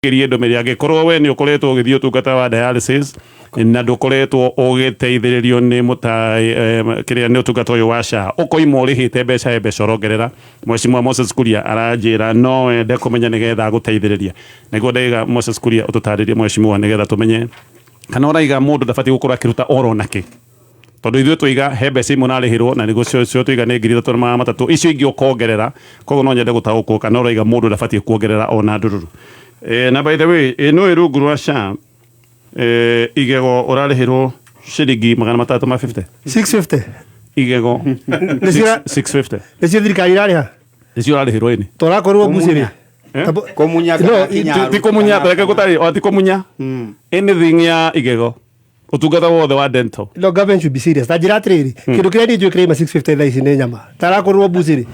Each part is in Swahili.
kirie ndomeri angikorwo we ni ukoretwo ugithii utungata wa dialysis na ndukoretwo ugiteithiririo ni kiria ni utungata uyu wa SHA ukoima urihite mbeca urongerera Mheshimiwa Moses Kuria aranjira no ende kumenya nigetha guteithiriria niguo ndaiga Moses Kuria ututaririe Mheshimiwa nigetha tumenye kana uraiga mundu ndabati gukorwo akiruta oro naki tondu ithuĩ twiga he mbeca imwe narĩhĩrwo na nĩguo cio twiga nĩ 3,300 icio ingĩ ũkongerera koguo no nyende gũtaũkwo kana ũraiga mũndũ ndabatiĩ kuongerera ona ndururu na by the way ĩno rungu rwa SHA igego ũrarĩhĩrwo ciringi 350 650 igego 650 nĩcio thirikari irarĩha nĩcio ũrarĩhĩrwo ĩni tũrakorwo ngucĩrĩ kumunya ti kumunya tareke gũtarĩ ti kumunya anything ya igego utungata wothe wa dental no government should be serious ta njĩra atĩrĩrĩ kĩndũ kĩrĩa niĩ njũĩ kĩrĩ 650 thaa ici nĩ nyama tarakorwo mbucĩrĩ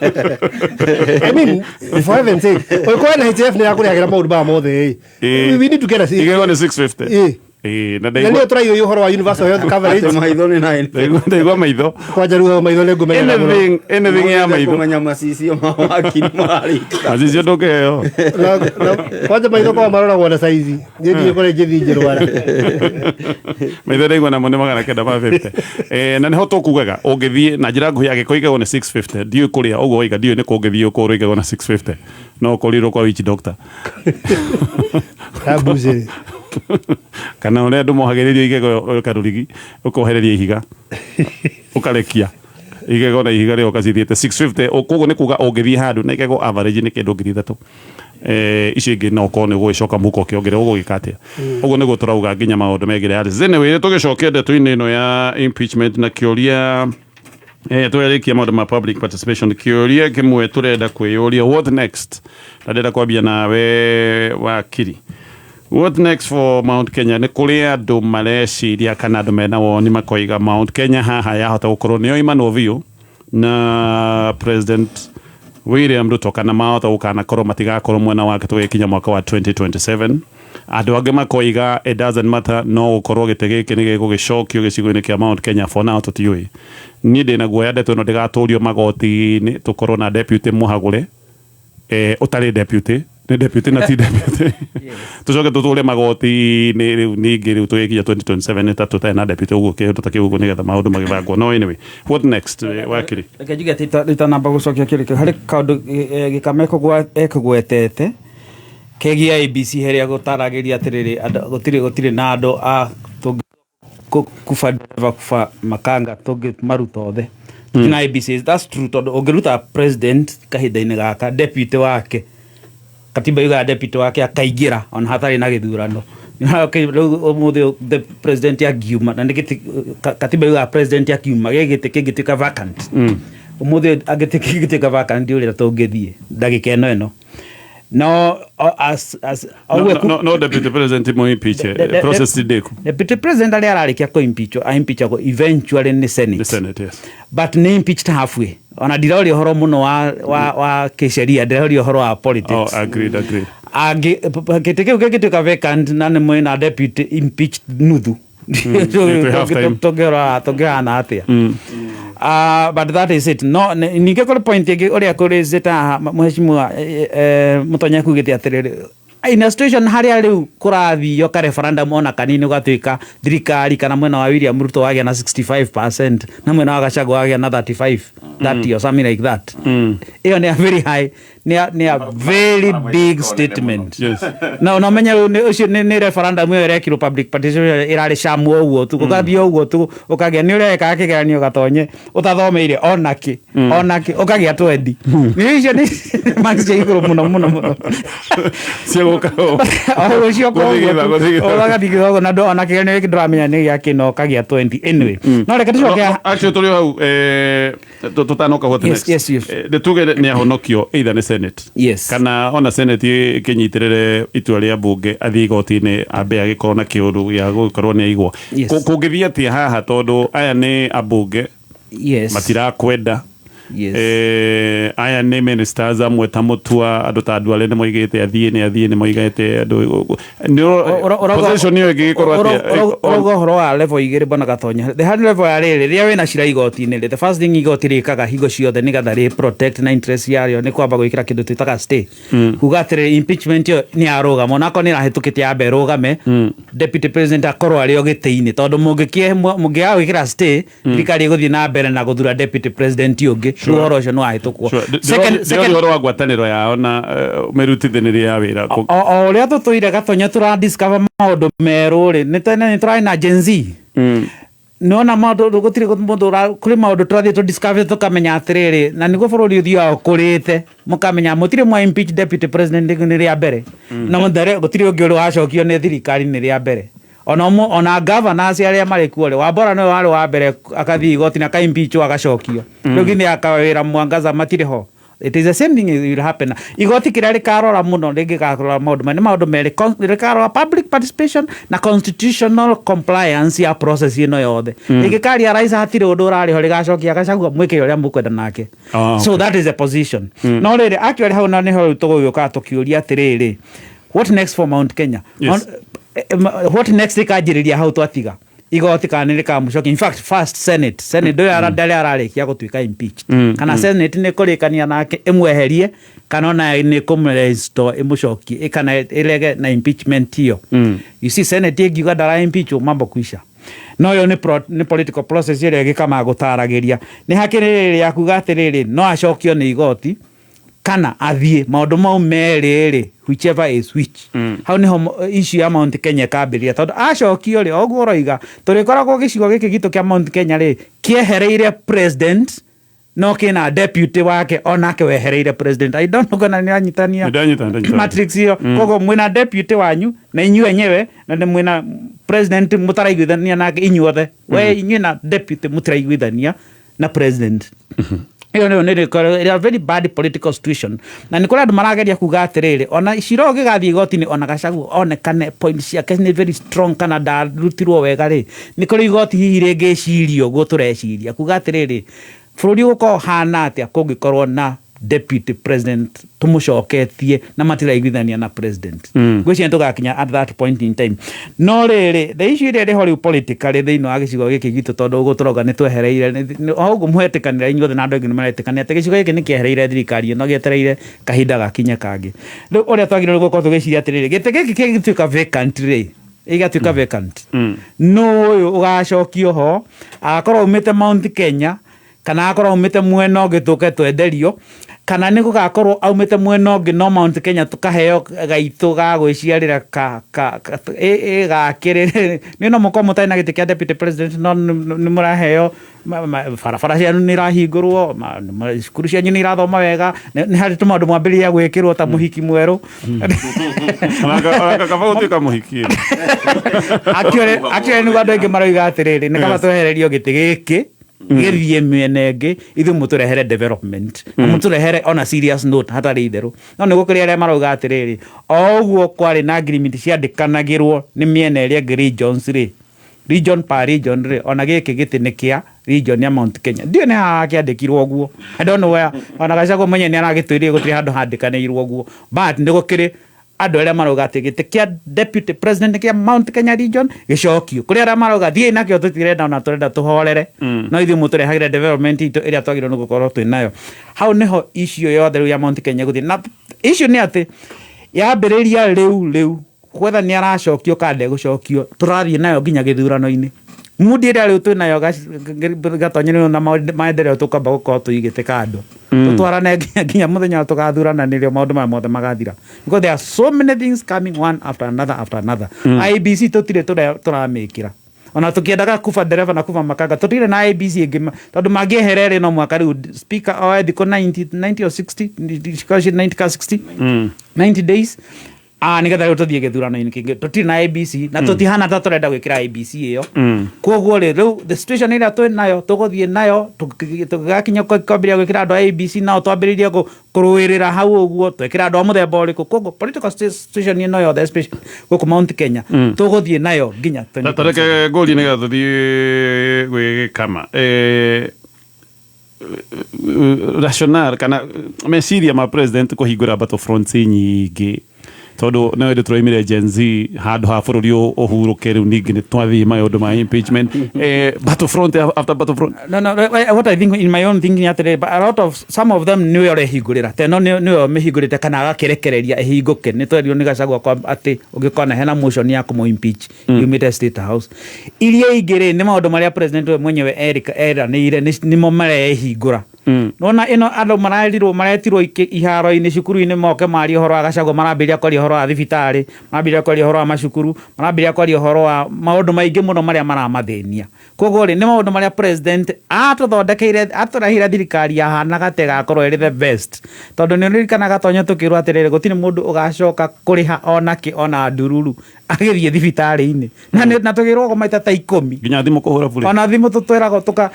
I mean for heaven's sake ũkorwo NHIF nĩ yakũrĩhagĩra maũndũ maya mothe we need to get a igego nĩ 650 na nĩ ũtũraiyũria ũhoro wa universal health coverage maitho nĩ naĩ ndaigua maitho kwanja rĩu maitho nĩ ngũmenya anything ya maitho kũmenya macicio ma wakiri mararĩka macicio ndũkĩheo kwanja maitho kwa maroragwo na saizi niĩ kũrĩa njĩthi njĩrwara maitho ndaigua namo nĩ 950 na nĩho tũkugaga ũngĩthiĩ na njĩra nguhĩ agĩkorwo igego nĩ 650 ndiũĩ kũrĩa ũguo oiga ndiũĩ nĩ kũngĩthiĩ ũkũrwo igego na 650 no ũkorirwo kwa witch doctor mbucĩrĩ kana ũrĩa andũ mohagĩrĩrio igego karũrigi ũkohereria ihiga ũkarekia igego na ihiga rĩo ũgacithiĩte 650 koguo nĩ kuga ũngĩthiĩ handũ na igego average nĩ kĩndũ 3,000 icio ingĩ no korwo nĩ gũgĩcoka mũhuko ũkĩongerera ũgũgĩka atĩa ũguo nĩguo tũrauga nginya maũndũ megiĩ dialysis anyway tũgĩcokia ndeto-inĩ ĩno ya impeachment na kĩũria tũrarĩkia maũndũ ma public participation kĩũria kĩmwe tũrenda kwĩyũria what next na ndĩrenda kwambia nawe wakiri what next for Mount Kenya nĩ kũrĩ andũ mareciria kana andũ mena woni makoiga Mount Kenya haha yahota gũkorwo nĩyo imanwo biũ na President William Ruto kana mahota gũkana korwo matigakorwo mwena wake tũgĩkinya mwaka wa 2027 andũ angĩ makoiga it doesn't matter no gũkorwo gĩtĩ gĩkĩ nĩ gĩgũgĩcokio gĩcigo-inĩ kĩa Mount Kenya for now tũtiũĩ niĩ ndĩna guoya ndeto ĩno ndĩgatũrio magoti-inĩ tũkorwo na deputy mũhagũre ũtarĩ deputy nĩ deputy na ti deputy tucoke tutũre magoti-inĩ rĩu ningĩ rĩu tũgĩkinya 2027 tũtarĩ na deputy ũguo kĩndũ takĩguo nĩgetha maũndũ magĩbangwo no anyway what next wakiri reke njuge rĩtanamba gũcokia kĩrĩkĩo harĩ kaũndũ gĩkameko ekũgwetete kegiĩ ABC harĩa gũtaragĩria atĩrĩrĩ gũtirĩ na andũ a kufa makanga maruta othe na ABC that's true tondũ ũngĩruta president kahinda-inĩ gaka deputy wake katiba yuga deputy wake akaingĩra ona hatarĩ na gĩthurano ũmũthĩ the president akiuma na katiba yuga president akiuma gĩgĩtĩ kĩngĩtuĩka vacant ũmũthĩ agĩtuĩka vacant ũrĩa tũngĩthiĩ ndagĩka ĩno no no deputy president mo impeach process deku deputy president ali ararikia ko impeach go eventually ni senate yes but ni impeached halfway ona ndirauri horo muno wa kisheria ndirauri horo wa politics agreed gĩtĩkĩu vacant na nĩ mwena deputy impeached nuthu tũngĩhana atĩa but that is it no ningĩ kũrĩ point ĩngĩ ũrĩa kũrĩ zeta Mheshimiwa Mũtonye kugĩte atĩrĩrĩ in a situation harĩa rĩu kũrathio ka referendum ona kanini ũgatuĩka thirikari kana mwena wa William Ruto wagĩa na 65% na mwena wa Gachagua wagĩa na 30 or something like that iyo nĩ a very high nĩ a very big statement na ũmenya ũcio nĩ referendum ĩyo ĩrekirwo public participation ĩrarĩ shamu ũguo tu ũkathio ũguo tu ũkagĩa nĩ ũreka kĩgeranio gatonye ũtathomeire onaki ũkagĩa 20 nĩ icio nĩ max igũrũ mũno ũcio ũgathigĩrwo na ona kĩgeranio gĩkĩ ndũramenya nĩ gĩakĩno ũkagĩa 20 anyway no reke tũcoke actually tũrĩ hau tũtanoka what next nĩ tuge nĩ ahonokio either nĩ Senate kana ona Senate ĩkĩnyitĩrĩre itua rĩa mbunge athiĩ igoti-inĩ ambe agĩkorwo na kĩũndũ gĩa gũkorwo nĩ aigua kũngĩthiĩ atĩa haha tondũ aya nĩ ambunge matirakwenda aya nĩ ministers amwe ta Mutua andũ ta Duale nĩ moigĩte athiĩ nĩ moigĩte andũ position ĩyo ĩngĩkorwo atĩa ũhoro wa level igĩrĩ bona Gatonya the hard level ya rĩrĩ rĩrĩa wĩna cira igoti-inĩ the first thing igoti rĩkaga hingo ciothe nĩgetha rĩ protect na interest yarĩo nĩ kwamba gwĩkĩra kĩndũ twĩtaga stay kuga atĩrĩrĩ impeachment ĩyo nĩ yarũgama onakorwo nĩ ĩrahĩtũkĩte yambe ĩrũgame deputy president akorwo arĩ o gĩtĩ-inĩ tondũ mũngĩaga gwĩkĩra stay thirikari ĩgũthiĩ na mbere na gũthura deputy president ũngĩ ũhoro ũcio nĩ wahĩtũkwo second ũhoro wa ngwatanĩro yao na mĩrutithanĩrie ya wĩra o ũrĩa tũtũire Gatonya tũradiscover maũndũ merũ-rĩ nĩ tũrarĩ na Gen Z nona maũndũ gũtirĩ mũndũ kũrĩ maũndũ tũrathiĩ tũdiscover tũkamenya atĩrĩrĩ na nĩguo bũrũri ũthiaga ũkũrĩte mũkamenya mũtirĩ mwa impeach deputy president nĩ rĩa mbere na gũtirĩ ũngĩ ũrĩ wacokio nĩ thirikari nĩ rĩa mbere ona governors arĩa marĩ kuo rĩ Wambora nĩwe warĩ wa mbere akathiĩ igoti na akaimpeachwo agacokio rĩu nginya akawĩra Mwangaza matirĩ ho. It is the same thing will happen. Igoti kĩrĩa rĩkarora mũno rĩngĩkarora maũndũ merĩ rĩkarora public participation na constitutional compliance ya process ĩno yothe rĩngĩkaria rais hatirĩ ũndũ ũrarĩho rĩgacokia agacagua mwĩke ũrĩa mũkwenda nake so that is the position no rĩrĩ akĩarĩ hau na nĩho tũgũgĩũka tũkĩũria atĩrĩrĩ what next for Mount Kenya what next ĩkanjĩrĩria hau twatiga igoti kana nĩ rĩkamũcokia in fact first senate ndarĩ ararĩkia gũtuĩka impeached kana senate nĩ kũrĩkania nake ĩmweherie kana ona nĩ kũmũrestore ĩmũcokie kana ĩrege na impeachment hiyo you see senate ĩngiuga ndara impeachwo mambo kuisha no yo nĩ political process ĩrĩa ĩgĩkama gũtaragĩria nĩ hakĩrĩ rĩrĩ akuga atĩrĩrĩ no acokio nĩ igoti kana athiĩ maũndũ mau merĩ whichever is which hau niho issue ya Mount Kenya kambĩrĩria tondũ acokio rĩ oguo ũroiga tũrĩkoragwo gĩcigo gĩkĩ gitũ kĩa Mount Kenya rĩ kĩehereire president no kĩna deputy wake onake wehereire president I don't know kana nĩanyitania matrix hiyo koguo mwĩna deputy wanyu na inyuĩ enyewe na mwĩna president mũtaraiguithania nake inyuothe we inyuĩ na deputy mũtaraiguithania na president It a very bad political situation na nĩ kũrĩ andũ marageria kuga atĩrĩrĩ ona cira ũgĩgathiĩ igoti-inĩ ona Gachagua onekane point ciake nĩ very strong kana ndarutirwo wega rĩ nĩ kũrĩ igoti hihi rĩngĩcirio guo tũreciria kuga atĩrĩrĩ bũrũri ũgũkorwo hana atĩa kũngĩkorwo na deputy president tũmũcoketie na matiraiguithania na president gwĩciria tũgakinya at that point in time no rĩrĩ the issue ĩrĩa ĩrĩho rĩu politically thĩinĩ wa gĩcigo gĩkĩ gitũ tondũ ũguo tũroga nĩ twehereire ũguo mũhetĩkanĩra inyuothe na andũ aingĩ nĩ maretĩkania atĩ gĩcigo gĩkĩ nĩ kĩehereire thirikari ĩno gĩetereire kahinda gakinye kangĩ rĩu ũrĩa twagĩrĩirwo gũkorwo tũgĩciria atĩrĩrĩ gĩtĩ gĩkĩ kĩngĩtuĩka vacant rĩ ĩgatuĩka vacant no ũyũ ũgacokio ho agakorwo umĩte Mount Kenya kana akorwo umĩte mwena ũngĩ tũke twenderio kana nĩ gũgakorwo aumĩte mwena ũngĩ no Mount Kenya tũkaheo gaitũ ga gwĩciarĩra gakĩrĩ nĩ no mũkorwo mũtarĩ na gĩtĩ kĩa deputy president no nĩ mũraheo barabara cianyu nĩ irahingũrwo cukuru cianyu nĩ irathoma wega nĩ harĩ tũmaũndũ mwambĩrĩria gwĩkĩrwo ta mũhiki mwerũ kaba gũtuĩka mũhiki actually nĩguo andũ aingĩ maroiga atĩrĩrĩ nĩ kaba twehererio gĩtĩ gĩkĩ gĩthiĩ mĩena ĩngĩ ithuĩ mũtũrehere development na mũtũrehere on a serious note hatarĩ itherũ no nĩ gũkĩrĩ arĩa marauga atĩrĩrĩ o ũguo kwarĩ na agreement ciandĩkanagĩrwo nĩ mĩena ĩrĩa ĩngĩ regions rĩ region par region rĩ ona gĩkĩ gĩtĩ nĩ kĩa region ya Mount Kenya ndiũ nĩ haha kĩandĩkirwo ũguo I don't know where ona Gachagua mwenye nĩ aragĩtwĩrire gũtirĩ handũ handĩkanĩirwo ũguo but nĩ gũkĩrĩ andũ arĩa marauga atĩ gĩtĩ kĩa deputy president kĩa Mount Kenya region gĩcokio kũrĩ arĩa marauga thiĩ nakĩo tũtirenda ona tũrenda tũhorere no ithuĩ mũtũrehagĩre development itũ ĩrĩa twagĩrĩirwo nĩ gũkorwo twĩnayo hau nĩho issue yothe rĩu ya Mount Kenya gũthiĩ na issue nĩ atĩ yambĩrĩria rĩu gwetha nĩ aracokio kana ndegũcokio tũrathiĩ nayo nginya gĩthurano-inĩ mudi ĩrĩa rĩu twĩnayo Gatonya na maendeleo tũkamba gũkorwo tũigĩte kando tũtwarane nginya mũthenya tũgathurana nĩrĩo maũndũ maya mothe magathira because there are so many things coming one after another IBC tũtirĩ tũramĩkĩra ona tũkĩendaga kuba ndereba na kuba makanga tũtirĩ na IBC ĩngĩ tondũ mangĩeherere no mwaka rĩu speaker oe thikũ 90 or 60 90 days nĩgetha rĩu tũthiĩ gĩthurano-inĩ kĩngĩ tũtirĩ na ABC na tũtihana ta tũrenda gwĩkĩra ABC ĩyo koguo rĩu the situation ĩrĩa twĩ nayo tũgũthiĩ nayo tũgakinya kwambĩrĩria gwĩkĩra andũ a ABC nao twambĩrĩrie kũrũĩrĩra hau ũguo twĩkĩra andũ a mũthemba ũrĩkũ koguo political situation ĩno yothe especially gũkũ Mount Kenya tũgũthiĩ nayo nginya tareke ngũri nĩgetha tũthiĩ gwĩkama rational kana meciria ma president kuhingura battlefronts nyingi tondu no ndu turaimire Gen Z handu ha bururi uhuruke riu ningi ni twathii maundu ma impeachment battlefront after battlefront. No, what I think in my own thinking atire, but a lot of some of them niwe orehingurira teno niwe mehingurite kana agakirekereria ehinguke ni twerio ni Gachagua kwa ati ugikona hena motion ya kumo impeach yumite State House iria igire ni maundu maria president we mwenyewe era ni mo marehingura nona ino andu maretirwo iharo-ini cukuru-ini moke mari horo wa Gachagua marambiria kwaria horo wa thibitari marambiria kwaria horo wa macukuru marambiria kwaria horo wa maundu maingi muno maria maramathenia koguo ri ni maundu maria president atuthodekire aturahira thirikari ya hana gatega korwo iri the best tondu ni ririkanaga tonya tukirwo atiriri gutini mundu ugacoka kuriha onaki ona ndururu agithie thibitari-ini na tukirwo maita ta 10 nginya thimu kuhura bure ona thimu tutwerago tuka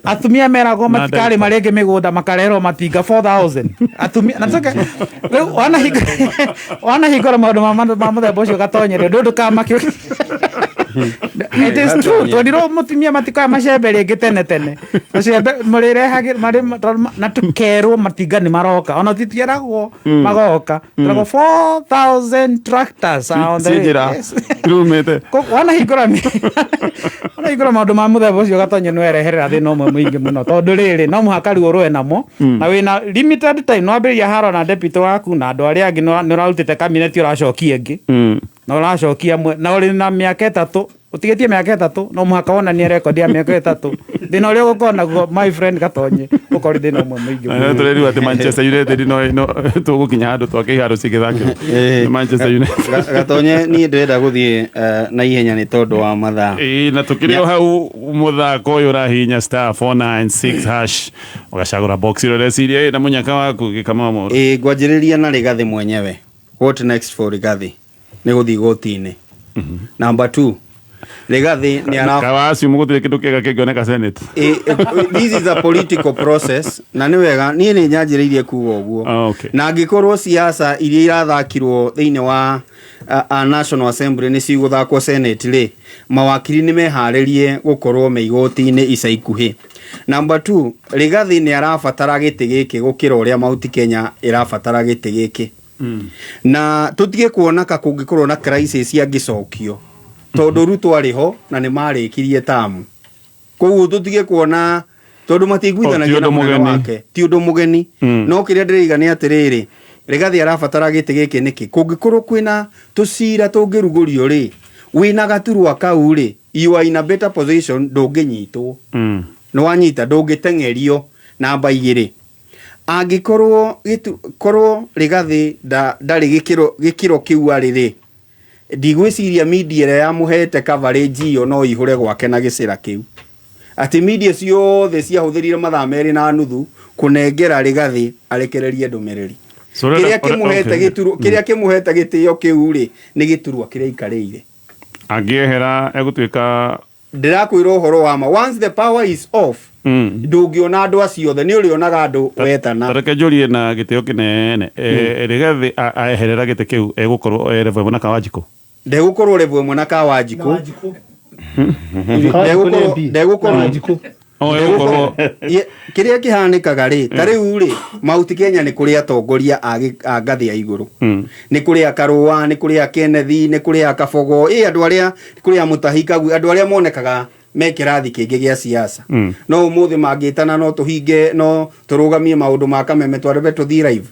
atumia merago matikari marenge migunda makarero matinga 4000 atumia nataka wana higora maundu ma muthemba ucio gatonyere ndu ndukamakio it is true tondiro mutumia matikaya macembe ringi tene macembe murirehagir na tukerwo matinga ni maroka ona titieragwo magoka turago 4000 tractors on the rumete wana higora maundu ma muthemba ucio gatonyere no ereherera thina umwe muingi muno tondu riri no muhaka riu urwe namo na wina limited time no ambiria haro na deputy waku na andu aria angi no urarutite cabinet uracokia angi na uracokia mwe na uri na miaka 3 utigetie miaka 3 no muhaka wona ni record ya miaka 3 thina uria gukona guo my friend gatonye ukori thina umwe muingi na tureri ati Manchester United no tugukinya handu twake iharo cigithake Manchester United gatonye ni ndenda guthie na ihenya ni tondu wa mathaa na tukirio hau muthako uyu rahinya *496# ugacagura box iro reciria na munyaka waku gikama mo ngwanjiriria na Rigathi mwenyewe what next for Rigathi ni guthii gotini number 2 Rigathi ni kawasi mugutire kindu kiega kingioneka Senate this is a political process na ni wega ni nyanjiriirie kuuga uguo na ngikorwo siasa iria irathakirwo thiine wa a National Assembly ni ciguthakwo Senate ri mawakiri ni meharirie gukorwo me igoti-ini ica ikuhi. Number 2 Rigathi ni arabatara giti giki gukira uria Mount Kenya irabatara giti giki na tutige kuona ka kungikorwo na crisis ya gicokio tondu Ruto ariho na ni marikirie tamu koguo tutige kuona tondu matiguithanagia na mugeni wake ti undu mugeni no kiria ndiriga ni atiriri Rigathi arabatara giti giki niki kungikorwo kwina tucira tungirugurio ri wina gaturwa kau ri you are in a better position ndunginyitwo no wanyita ndungitengerio namba 2 angikorwo Rigathi ndari gikiro kiu ariri ndigwiciria media ya muhete coverage iyo no ihure gwake na gicira kiu ati media ciothe ciahuthirire mathaa meri na nuthu kunengera Rigathi arekererie ndumiriri kiria kimuhete gituru kiria kimuhete gitio kiu ri ni giturwa kiria ikarire angiehera egutwika ndirakwira uhoro wa ma once the power is off ndungiona andu acio the ni urionaga andu wetana tareke njurie na gitio kinene Rigathi aeherera gite kiu egukorwo level mwana Kawajiko ndegukorwo level mwana Kawajiko ndegukorwo kiria kihanikaga ri tariu ri Mount Kenya ni kuria atongoria a ngathi ya iguru ni kuria Karua ni kuria Kennedy ni kuria Kabogo andu aria kuria Mutahika andu aria monekaga me kirathi kingi gia siasa no umuthi mangitana no tuhinge no turugamie maundu ma Kameme twarebe tuthi live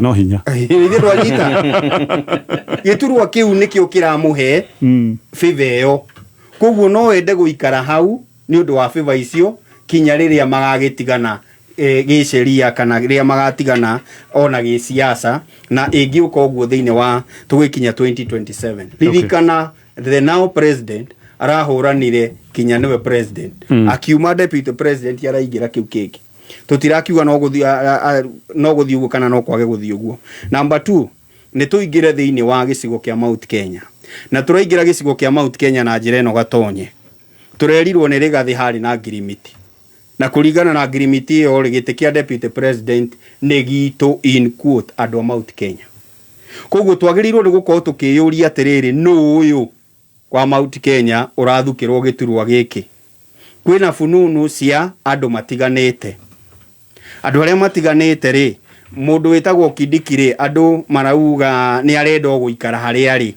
no hinya ithe twanyita giturwa kiu nikio kiramuhe fiveo koguo no ende guikara hau ni undu wa favor icio kinya riria magagitigana giceria kana riria magatigana ona gi siasa na ingiuka uguo thiine wa tugikinya 2027 ririkana the now president arahuranire kinya niwe president akiuma deputy president araingira kiu kiki tutirakiuga no guthi uguo kana no kwage guthi uguo. Number 2 ni tuingire thiine wa gicigo kia Mount Kenya na turaingira gicigo kia Mount Kenya na njira eno gatonye turerirwo ni Rigathi hari na agreement na kuringana na agreement iyo gite kia deputy president ni gitu in quote andu Mount Kenya koguo twagirirwo ni gukorwo tukiyuria atiriri no uyu kwa Mount Kenya urathukirwo giturwa giki kwina fununu cia andu matiganite andu aria matiganite ri mundu witagwo Kidiki andu marauga ni arenda guikara haria ari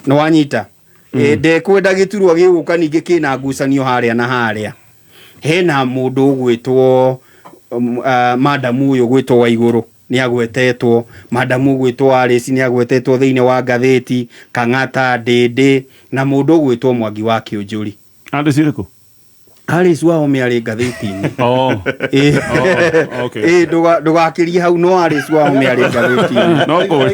no wanyita ndekwenda giturwa giguka ningi kina ngucanio haria na haria hena mundu ugwitwo madamu uyu gwitwo Waiguru ni agwetetwo madamu gwitwo Alice ni agwetetwo thiine wa ngatheti Kang'ata Ndindi na mundu gwitwo Mwangi wa Kiunjuri Alice iriko Alice Wahome ari ngatheti-ini okay ndugakirie hau no Alice Wahome ari ngatheti-ini no ko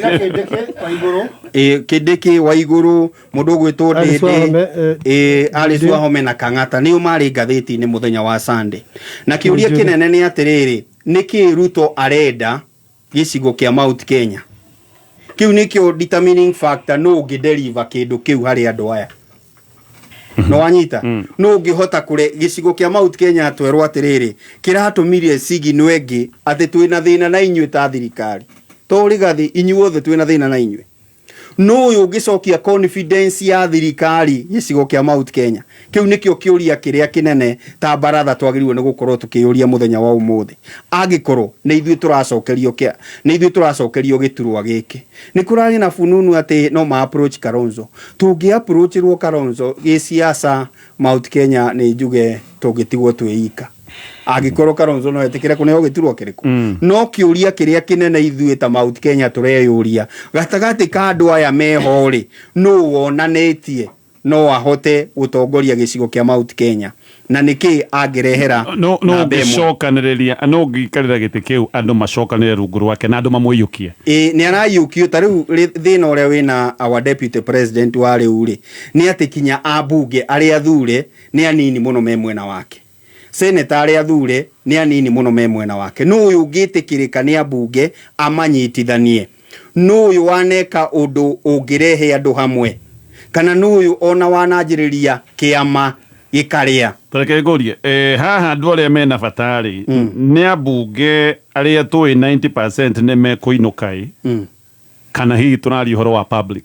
Kidiki Waiguru mundu gwitwo Ndindi Alice Wahome na Kang'ata ni mari ngatheti-ini muthenya wa Sunday na kiuria kinene ni atiriri niki Ruto arenda gicigo kia Mount Kenya kiu nikio determining factor no ngideliver kindu kiu hari andu aya no wanyita no ngihota kure gicigo kia Mount Kenya twerwo atiriri kiratumirie sigi nwengi ati twina thina na inyue ta thirikari to rigathi inyuothe twina thina na inyue no uyu ngicokia confidence ya thirikari gicigo kia Mount Kenya kiu nikio kiuria kiria kinene ta baratha twagiriwe ni gukorwo tukiuria muthenya wa umuthi agikorwo ni ithuĩ turacokerio giturwa giki ni kurari na fununu ati no ma approach Kalonzo tungi approachirwo Kalonzo giciaca Mount Kenya ni njuge tungitigwo twiika agikorwo Kalonzo no etikire kuneo giturwa kiriku no kiuria kiria kinene ithuĩ ta Mount Kenya tureyuria gatagati ka andu aya mehori no wonanetie no ahote gutongoria gicigo kia Mount Kenya na niki angirehera no ngishokaniriria no ngikarira giti kiu andu macokanire rungu rwake na andu mamuyukie ni arayukio tariu thina uria wina our deputy president wa riu ri ni atikinya abunge aria thure ni anini muno me mwena wake senator aria thure ni anini muno me mwena wake no uyu ngitikirika ni abunge amanyitithanie no uyu waneka undu ungirehe andu hamwe kana nuyu ona wanajiriria kiama gikaria Tareke ngorie haha andu aria mena batari ni abunge aria tui 90% ne me kuinukai kana hihi turari uhoro wa public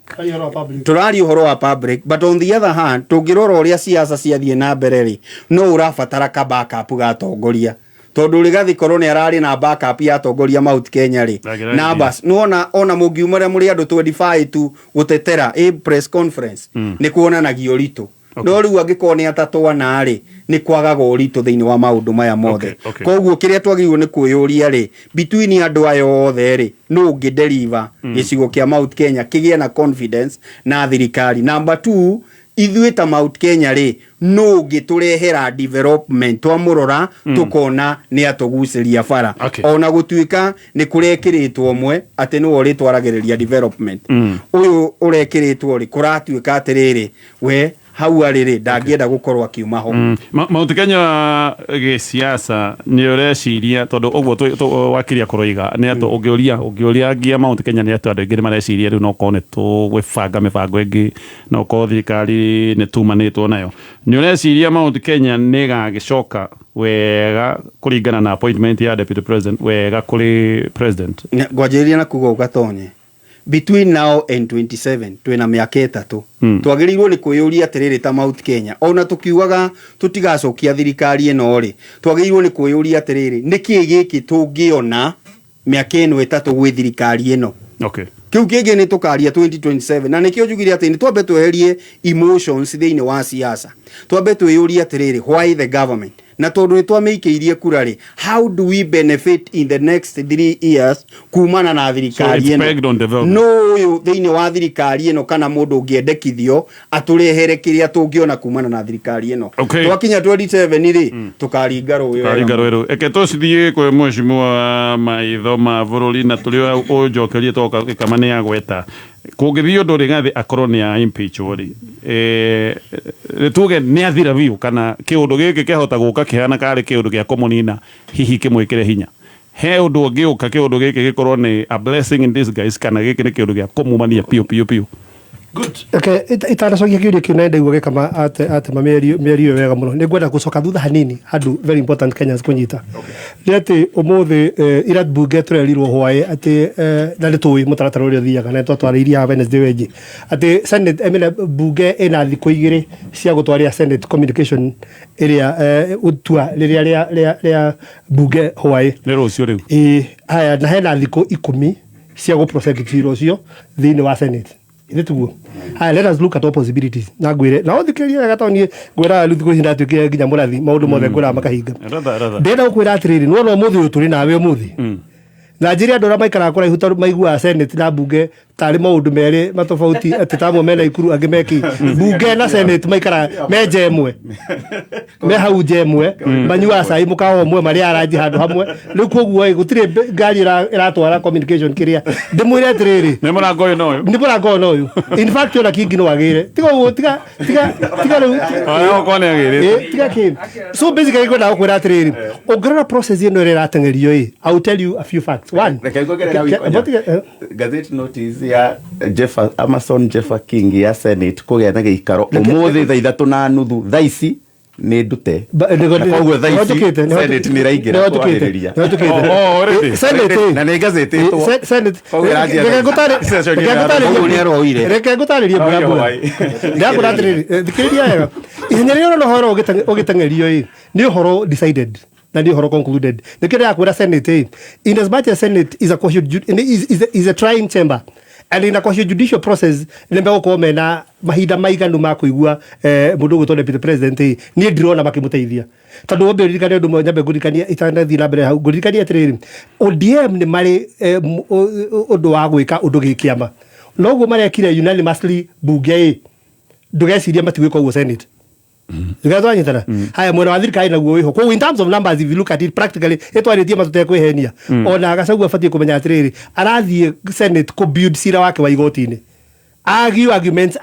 turari uhoro wa public but on the other hand tungirora uria siasa ciathie na mbere ri no urabatara ka backup ga tongoria tondu rigathi korwo ni arari na backup ya tongoria Mount Kenya ri na bas no ona mugiumare muri andu 25 tu gutetera press conference ni kuonanagio rito no riu angikoni atatu ana ri ni kwagaga urito thiini wa maundu maya mothe koguo kiria twagirwo ni kuyuria ri between andu ayo othe ri no ngideliver gicigo kia Mount Kenya kigie na confidence na thirikari number 2 ithuĩ ta Mount Kenya ri no giturehera development twamurora tukona ni atuguciria bara ona gutuika ni kurekiritwo mwe ati no uri twaragiriria development uyu urekiritwo ri kuratuika atiriri we hau ariri ndangienda gukorwo akiuma ho Mount Kenya giciaca ni ureciria tondu uguo wakiria kuroiga ni atu ungiuria ngia Mount Kenya ni atu andu ingi mareciria riu no kone tu gwibanga mibango ingi no ko thirikari ni tumanitwo nayo ni ureciria Mount Kenya ni gagicoka wega kuringana na appointment ya deputy president wega kuri president ngwajiria na kugo gatonye between now and 27 twina miaka 3 twagirirwo ni kuyuria atiriri ta Mount Kenya ona tukiugaga tutigacokia thirikari eno ri twagirirwo ni kuyuria atiriri niki giki tungiona miaka 3 gwi thirikari eno kiu kingi ni tukaria 2027 na nikio njugire ati ni twambe tweherie emotions thiini wa siasa twambe twiyuria atiriri why the government na tondu ni twameikiirie kurari how do we benefit in the next 3 years kumana na thirikari eno no uyu thiini wa thirikari eno kana mundu ungiendekithio aturehere kiria tungiona kumana na thirikari eno twakinya 27 ri tukaringa ruyo eke tucithie kwe mheshimiwa maitho ma bururi na tulio unjokerie toka kamane ya gweta kugithio nduri gathi akorwo ni ya impeach ori tuge ni athira biu kana kiundu giki kihota guka kihana kari kiundu gia komunina hihi kimwikire hinya he undu ungiuka kiundu giki gikorwo ni a blessing in disguise kana giki ni kiundu gia kumumania piu Good. Okay, itaracokia kiuria kiu nenda igua kama ate mamerio wega muno. Ni gwenda gucoka thutha hanini handu very important Kenyans kunyita. Ni ati umuthi irat bunge turerirwo hwae ati na ni tui mutaratara uria thiaga na twatwariria Wednesday wengi. Ati Senate emena bunge ina thiku igiri cia gutwaria Senate communication iria utua riria bunge hwae. Ni rucio riu. Haya na hena thiku 10 cia go prosecute rucio thiini wa Senate. Ituguo. Let us look at all possibilities. Na gwire. Na othikeria wega toni gwira luthu kuhinda tuke nginya murathi maundu mothe gwira makahinga. Ndenda gukwira atiriri no muthi uyu turi nawe muthi. Na njiri andu ra maikara kura ihuta maigua Senate na bunge tari maundu meri matofauti ati tamwe mena ikuru angi meki bunge na Senate maikara meje emwe me hau jemwe manyua sai mukaho mwe mari araji handu hamwe riu koguo gutire ngari iratwara communication kiria ndimwire atiriri ni murango uyu in fact ona kingi no wagire tiga riu ayo kone agire tiga kim so basically go na kwira atiriri ograna process ino iratengerio I'll tell you a few facts. One, gazette notice ya Amazon Jeffa King ya Senate kugia na giikaro umuthi thaa 3:30 thaa ici ni ndute koguo thaa ici Senate ni raigira kwariria Senate na ni gazette Senate reke gutaririe mbura ndakuratiri thikiriria wega ihinyario no horo ugitangerio ni horo decided na ndio horo concluded nikira kwira Senate in as much as Senate is a is a trying chamber and in a judicial process lembe gukoma mena mahinda maiganu ma kuigua mundu gutone deputy president ni ndirona makimuteithia tondu wambe ririkane ndu nyambe gurikania itanathi na mbere hau gurikania atiriri ODM ni mari undu wa gwika undu gikiama noguo marekire unanimously bunge ndugeciria matigwika uguo Senate. Igazo anyitana. Haya mwena wa thirikari naguo wiho. Kwa in terms of numbers if you look at it practically etwaritie matute kwihenia. Ona agacagu afatie kumenya atiriri arathie Senate ko build cira wake wa igoti-ini. Argue arguments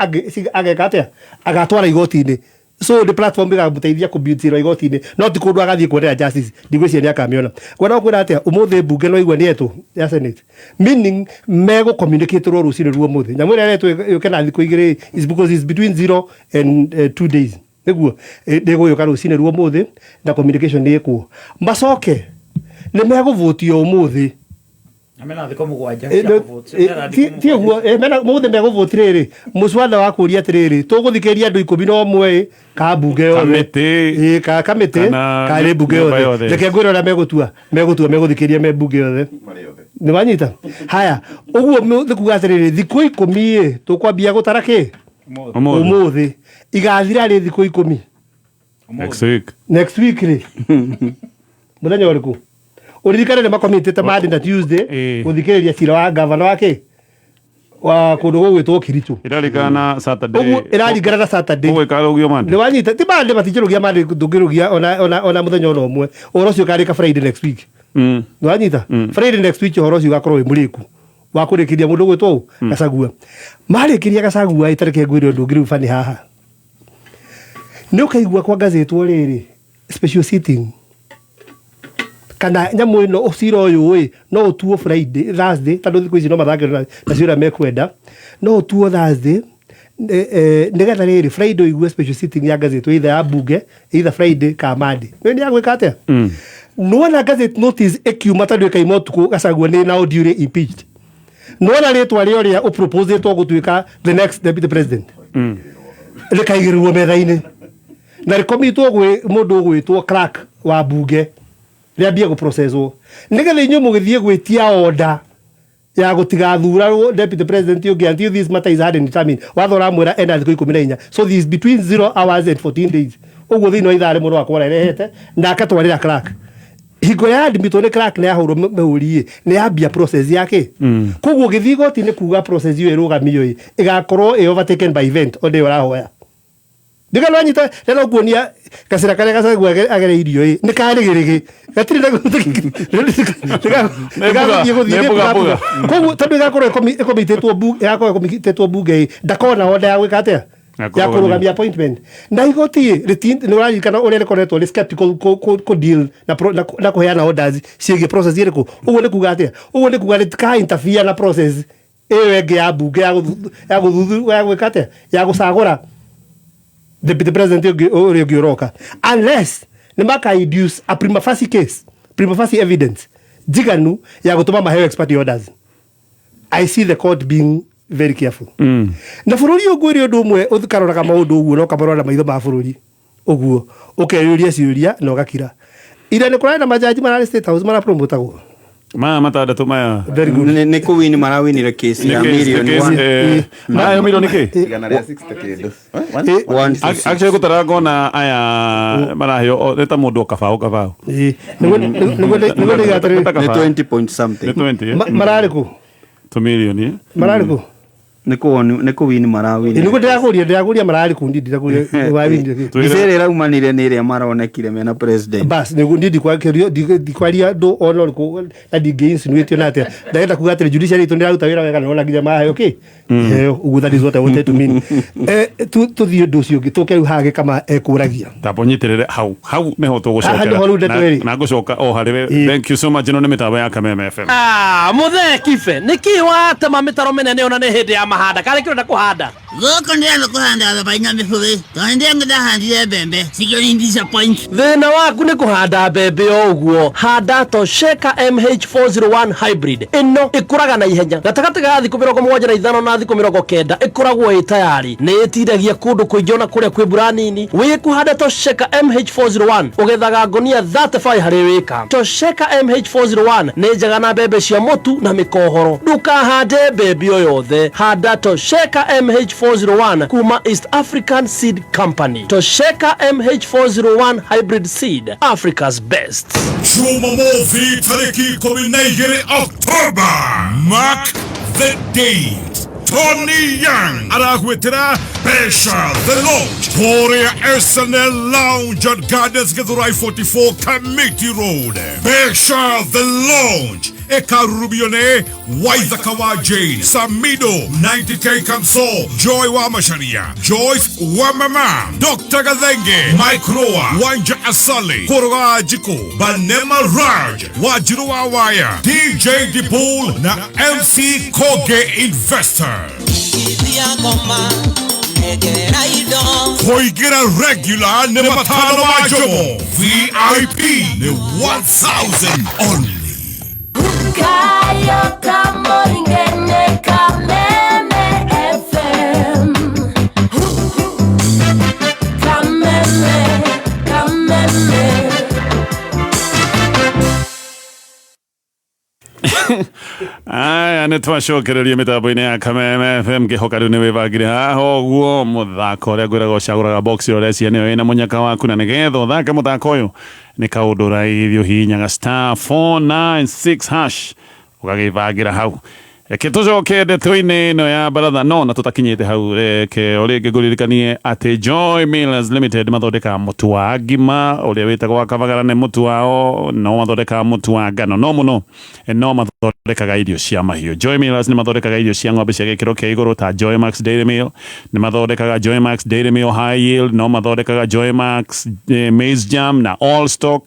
agekatia agatwara igoti-ini. So the platform biga muteithia ku build cira igoti-ini no ti kundu agathie kwendera justice ndigwiciria ni akamiona. Gwena kwira atia umuthi bunge no igwa ni etu ya Senate. Meaning mego communicate ro rucine ruo muthi. Nyamwira etu yokena thiku igiri is because it's between 0 and 2 days. Niguo ndego yo karucine ruo muthi na communication ni ekuo macoke ni meguvutio umuthi amena thiko mugwanja ti huo mena muthi meguvutiriri muswada wa kuria atiriri tuguthikeria andu 11 ka bunge yothe kamite ka ri bunge yothe reke ngwira ora megutua meguthikeria me bunge yothe ni wanyita haya uguo thikuga atiriri thiku 10 tukwambia gutaraki umuthi igathira ri thiku 10 next week ri muthenya uriku uririkane ni makomitete madi na Tuesday guthikiriria cira wa governor wake wa kundu gwitwo Kiritu irarikana Saturday irarikana na Saturday gwikarugia mandi ni wanyita ti mandi matikirugia mandi tungirugia ona muthenya ono umwe orocio karika Friday next week ni wanyita Friday next week orocio gakorwo wi muriku wa kurikiria mundu gwitwo Gacagua marikiria Gacagua itareke ngwire undu ngiru fani haha ni ukaigua kwa gazetwo riri special sitting kana nyamu ino ucira uyu no utuo Friday Thursday tondu thiku ici no mathake na ciura mekwenda no utuo Thursday nigetha riri Friday igwe special sitting ya gazetwo either ya bunge either Friday ka Monday ni agwika atia no na gazette notice ekiuma tondu ikaima utuku Gacagua ni now duly impeached no na ritwa ria upropose to gutuika the next deputy president rikaigirwo metha-ini na rikomitwo gwi mundu gwitwo clerk wa bunge riambie go processwo nigetha inyu mugithie gwitia order ya gutigathurarwo deputy president ungi until this matter is hard and determined wathora mwera enda thiku 14 so this between 0 hours and 14 days uguo thino ithare muno akora rehete na akatwarira clerk higo ya admit one clerk na yahuro mehuri ni yambia process yake koguo githigo ti ni kuga process iyo irugamio igakorwo overtaken by event onde urahoya diga lwanyita lelo kuonia kasira kare Gacagua agere irio ni karigirigi gatiri na diga koguo tondu igakorwo ikomitetwo bunge yakorwo ikomitetwo bunge ndakona order ya gwika atia ya kurugamia appointment na igoti ni urarikana uria rikoretwo ri skeptical ko deal na kuheana orders ciĩgiĩ process iriku uguo ni kuga atia uguo ni kuga ka interfere na process enge ya bunge ya guthuthu ya gwikate ya gucagura deputy president ũrĩa ũroka, unless nĩ maka induce a prima facie case, prima facie evidence jiganu ya gũtũma maheo expert orders. I see the court being very careful. Na bũrũri ũguo ũrĩa ũndũ ũmwe ũkaroraga maũndũ ũguo no kamarora maitho ma bũrũri ũguo ũkeyũria ciũria na ũgakira. Ira nĩ kũrarĩ na majaji mararĩ State House marapromotagwo matandatu maya nĩ kũwini marawinire case ya million maya milioni kĩ igana rĩa 60 kĩndũ actually gũtara ngona aya maraheo nĩ ta mũndũ kabaũ nĩguo nĩgatĩrĩ nĩ 20 point something mararĩ kũ 2 million mararĩ kũ nĩ kũwini marawini nĩguo ndĩragũria mararĩ kũ ndĩragũria wawinire mbica ĩraumanire nĩ ĩrĩa maronekire mena president bas nĩguo ndikwaria andũ ona ũrĩkũ na ndingĩinsinuĩtio na atĩa ndagenda kuga atĩrĩ judiciary itũ nĩraruta wĩra wega na ona nginya maheo kĩ ũguo that is what I wanted to mean. Tũthiĩ ũndũ ũcio ũngĩ tũke rĩu haha Gĩkama ekũragia tambo nyitĩrĩre hau nĩho tũgũcokera na ngũcoka o harĩwe. Thank you so much. Ĩno nĩ mĩtambo ya Kameme FM. Mũthee Kibe nĩkĩ watema mĩtaro mĩnene ona nĩ hĩndĩ ya mahanda karĩ kĩrenda kũhanda gũkũ ndĩrenda kũhanda thabai na mĩbũrĩ tondũ ndĩrenda ndahandire mbembe cikĩo nĩ disappoint. thĩna waku nĩ kũhanda mbembe o ũguo. handa Tosheka MH401 hybrid ĩno ĩkũraga na ihenya gatagatĩ ga thikũ 75 na thikũ 90 ĩkoragwo ĩ tayari nĩ ĩtiragia kũndũ kũingĩ ona kũrĩa kwĩ mbura nini. wĩkũhanda Tosheka MH401 ũgethaga ngonia 35 harĩ wĩka. Tosheka MH401 nĩ njega na mbembe cia mũtu na mĩkohoro. ndũkahande mbembe o yothe, handa Tosheka MH401 kuma East African Seed Company. Tosheka MH401 hybrid seed, Africa's best. Jumamosi tariki 12 October. Mark the date. Tony Young aragwetera Besha the Lounge Korea SNL Lounge at Gardens Githurai 44 Committee Road. Besha the Lounge Ekarubione Waithakawa Jane Samido 90K Kamso Joy Wamasharia Joyce Wamama Dr. Gazenge Mike Roa Wanja Asali Koroga Jiko Banema Raj Wajiru Wawaya DJ Dipul na MC Koge Investor. Koigera regular ne matano majomo VIP ne 1000 only. Kayo kamoringene Kameme FM. Kameme. Aya nĩ twacokereria mĩtambo-inĩ ya Kameme FM ngĩhoka rĩu nĩ wĩbangire haha ũguo mũthako ũrĩa ngwĩraga ũcagũraga box ũrĩa cianĩyo ĩna mũnyaka waku na nĩgetha ũthake mũthako ũyũ nĩ kaũndũ ũraithio hihinyaga *496# ũgagĩbangira hau. Reke tũcoke ndeto-inĩ ĩno ya baratha no na tũtakinyĩte hau. Reke o rĩngĩ ngũririkanie atĩ Joy Millers Limited mathondekaga mũtu wa ngima ũrĩa wĩtagwo wa Kabagara nĩ mũtu wao, no mathondekaga mũtu wa ngano no mũno no mathondekaga irio cia mahiũ. Joy Millers nĩ mathondekaga irio cia ng'ombe cia gĩkĩro kĩa igũrũ ta Joy Max Dairy Meal, nĩ mathondekaga Joy Max Dairy Meal High Yield, no mathondekaga Joy Max Maize Jam na All Stock,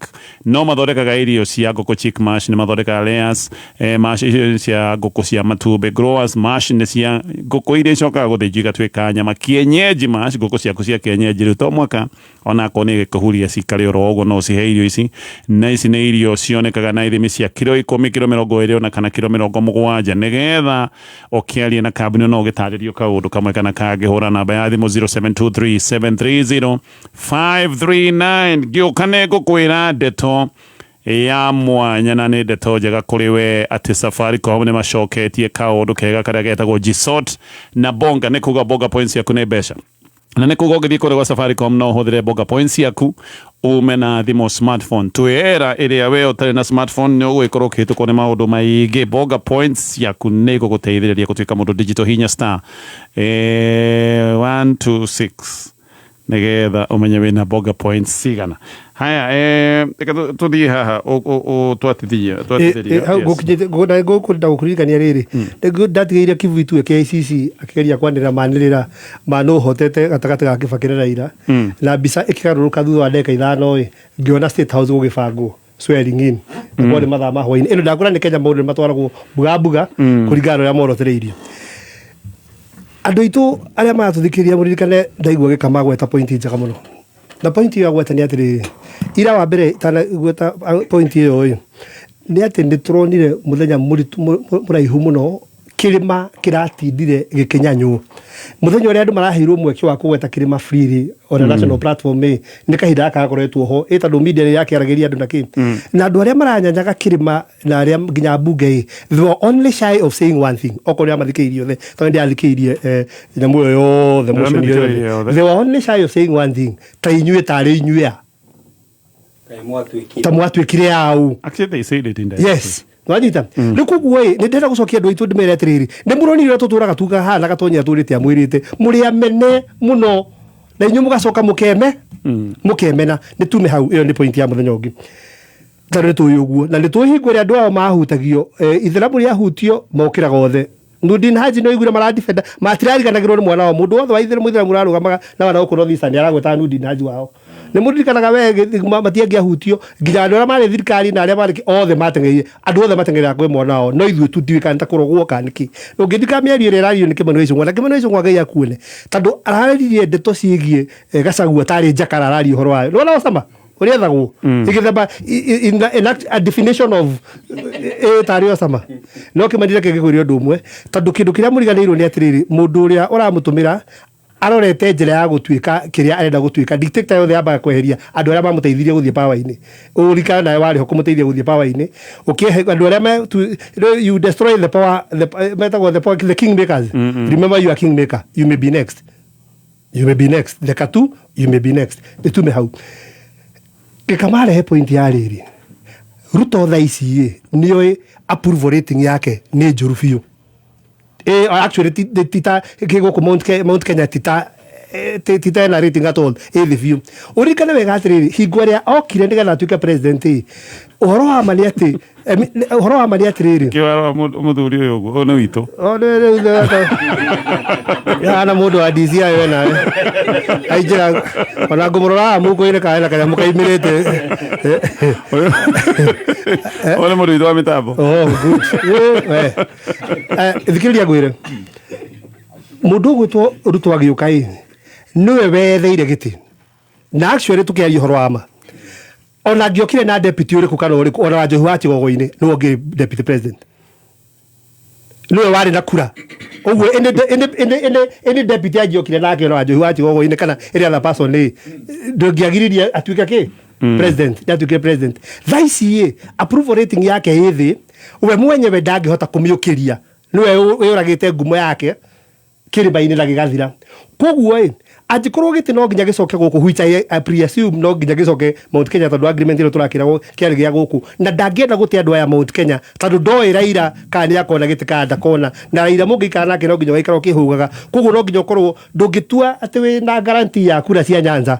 no mathondekaga irio cia ngũkũ chick mash, nĩ mathondekaga layers mash cia ngũkũ cia matumbĩ, growers mash nĩ cia ngũkũ iria icokaga gũthĩnjwo igatuĩka nyama, kienyeji mash ngũkũ ciaku cia kienyeji rĩu to mwaka onakorwo nĩ gĩkũhuria cikare oro ũguo no cihe irio ici, na ici nĩ irio cionekaga na ithimi cia kiro 10, kiro 20 ona kana kiro 70 nĩgetha ũkĩaria na kambuni no ũgĩtarĩrio kaũndũ kamwe kana kangĩ. Hũra namba ya thimũ 0723730539 ngĩũka nĩ ngũkwĩra ndeto ya mwanya na nĩ ndeto njega kũrĩ we atĩ Safaricom nĩ macoketie kaũndũ kega karĩa getagwo Gsort na bonga, nĩ kuga bonga points yaku nĩ mbeca na nĩ kuga ũgĩthiĩ kũrĩ gwa Safaricom no ũhũthĩre bonga points yaku ume na thimũ smartphone. Twĩra ĩrĩa we ũtarĩ na smartphone nĩ ũgũgĩkorwo ũkĩhĩtũkwo nĩ maũndũ maingĩ. Bonga points yaku nĩ gũgũteithĩrĩria gũtuĩka mũndũ digital, hinya *126 nĩgetha ũmenye wĩna bonga points cigana. Haya reka tũthiĩ haha twatithia gũkũrinda gũkuririkania rĩrĩ ndatigĩire Kivu Itue KICC akĩgeria kwanĩrĩra manĩrĩra ma nũ ũhotete gatagatĩ ga Kibaki na Raila na mbica ĩkĩgarũrũka thutha wa ndagĩka 5 ngĩona State House gũgĩbangwo swearing in kwa ni mathaa ma hwaini ino ndakura ni Kenya maundu matwaragwo buga kuringana na morothereirio andu itu aria maratuthikiria muririkane ndaigua gikama gweta point njega muno na point ya gweta ni atiri ira wa mbere tana gweta point iyo ni ati ni turonire muthenya muraihu muno kirima kiratindire gikinyanyu muthenya uria andu marahirwo mweke wa kugweta kirima freely on a national platform ni kahinda akagoretwo ho etandu media yake arageria andu naki na andu aria maranyanyaga kirima na aria nginya bunge they were only shy of saying one thing okoria mathikeirio the tondu ndi athikeirie nyamu yo the motion they were only shy of saying one thing ta inyue tari inyue ta mwatwikire au actually they said it in that yes wajita nikuguo ni ndenda gucokia andu aitu ndimere atiriri ni muroni ira tutura gatuga ha na gatonya turite amwirite muri amene muno na inyu mugacoka mukemena ni tume hau iyo ni point ya muthenya ungi tare tu yuguo na ni tuhingure andu ao mahutagio ithiramu ria hutio mokira gothe Nudin Haji no igura maradi feda matirari kanagirwo ni mwana wa mundu wothe wa ithiramu rarugamaga na wana ukurwo thisa ni aragweta Nudin Haji wao ni mundu kanaga we matiangia hutio nginya andu aria mari thirikari na aria mari othe matengeire andu othe matengeire kwe mwana wao no ithu tutiwi kana kurogwo kaniki ungithika mieri ire rario ni kimano icio ngwana kimano icio ngwagai akuone tondu araririe ndeto ciigie gacagua tari njakara rario horo wayo no sama uria thagwo igitheba in a definition of tari osama no kimandira kigigurio ndumwe tondu kindu kiria muriganirwo ni atiriri mundu uria uramutumira arorete njira ya gutwika kiria arenda gutwika dictator yothe yambaga kweheria andu aria mamuteithirie guthie power-ini urikana nawe wari ho kumuteithia guthie power-ini ukihe andu aria you destroy the power the kingmakers remember you are kingmaker you may be next the katu you may be next itume hau kikamare he point ya riri Ruto thaisi niyo approval rating yake ni njuru biu actually tita kigo ku Mount Kenya tita na rating at all the view urikana wega atiriri hingwaria okire ndiga natuika president uhoro wa mani atiriri kiwara muthuri uyu uguo no witu ya na mundu wa DC ayo na aijira ona ngumurora muko-ini kana kana mukaimirite ole mundu witu wa mitambo good thikiria gwire mundu gwitwo Ruto agiukai niwe wetheire giti na actually tukiaria horo ama ona ngiokire na deputy uriku kana uriku ona Njohi wa Kigogo-ini no ngi deputy president niwe wari na kura ogwe ene deputy agiokire na ngero Njohi wa Kigogo-ini kana eri other person ni ndongiagiriria atuika ki president yatuike president thaisi approval rating yake hithi we mwenyewe ndangihota kumiukiria niwe uragite ngumo yake kiriba-ini na gigathira koguo angikorwo giti no nginya gicoke guku which I presume no nginya gicoke Mount Kenya tondu agreement iro turakiragwo kiari gia guku na ndangienda gutia andu aya Mount Kenya tondu ndoi Raila kana yakona giti ka ndakona na Raila mungikana nake no nginya waikaro kihugaga koguo no nginya ukorwo ndungitua ati we na guarantee ya kura cia Nyanza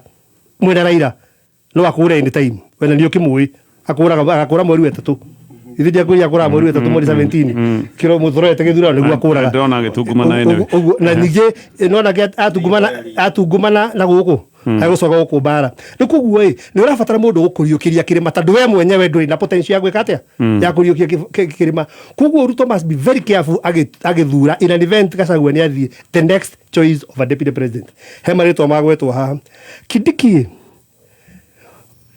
mwena Raila no akure any time wena ndio kimui akura mweri wetatu ithidia kuria kura mweri wetatu mweri 17 kiro muthorete githurano niguo akuraga ndona gitungumana ene na ninge nona atungumana na guku agucoka guku bara nikuguo ni urabatara mundu gukuriukiria kirima tondu we mwenyewe nduri na potential ya gwika atia ya kuriukia kirima koguo Ruto must be very careful agithura in an event Gachagua ni athie the next choice of a deputy president he marito magwetwo haha Kindiki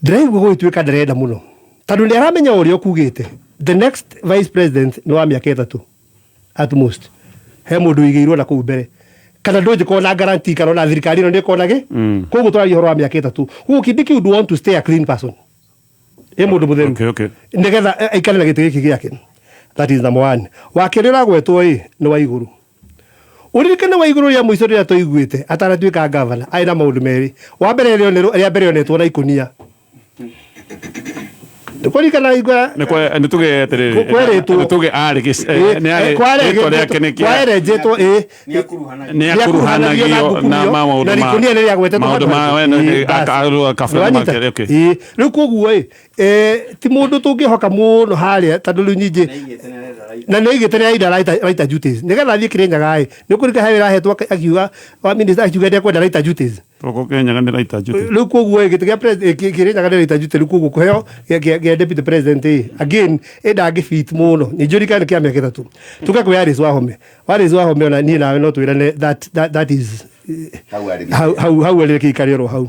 ndiraigua gwituika ndirenda muno tondu ni aramenya uria ukugite the next vice president ni wa miaka 3 at most he mundu igeirwo na kuu mbere kana ndoje ko na guarantee kana na thirikari no ndiko nage koguo twari horo wa miaka 3 koguo Kindiki would want to stay a clean person he mundu mutheru okay nigetha aikare na giti giki giake that is number 1 wakirira gwetwo ni wa iguru uririkana wa iguru ya muico ria toiguite ataratuika governor aina maundu meri wa mbere ria netwo na ikunia Kwani kana igwa ni tuge atiriri ni tuge ari ni ari kware jeto ni akuruhanagio na maundu na kunia ni yagwete maundu ma kafura market okay riu koguo ti mundu tungihoka muno haria tondu riu nyingi na ni igite ni aida right duties nigetha thie kirenyaga ni kurika he rahetwo akiuga wa minister akiuga ndia kwenda right duties Toko Kenya ngandira itajute. Luko gwe gitiga president kire ngandira itajute luko kuheo ya deputy president again ndangifit muno ni juri kana kia miaka 3 tuka kwa Waris Wahome ona ni nawe no twirane that is how ele kariero how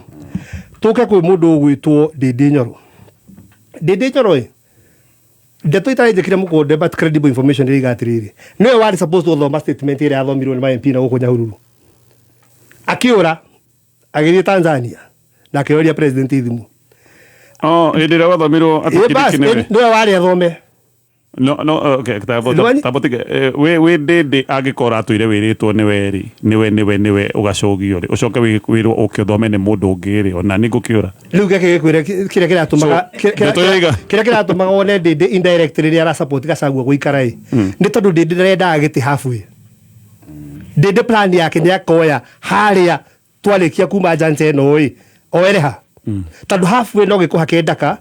tuka kwa mundu gwitwo Dede Nyoro Deto ita ije kira muko debate credible information ri gatiriri no wari supposed to thoma statement ira athomirwo ni MP na guko Nyahururu akiura agiri Tanzania na kioria president ithimu edira wathomirwo atikirikine no wari athome no okay tabotike we Dede agikora atuire wiritwo niwe ugacogio ri ucoke wirwo ukithome ni mundu ngiri ona ni gukiura riu geke kire atumaga one Dede indirectly ri ara support gacagua guikara ni tondu Dede renda agiti halfway Dede plan yake ni akoya haria twalekia kuma janse no oereha tondu halfway no gikuha kendaka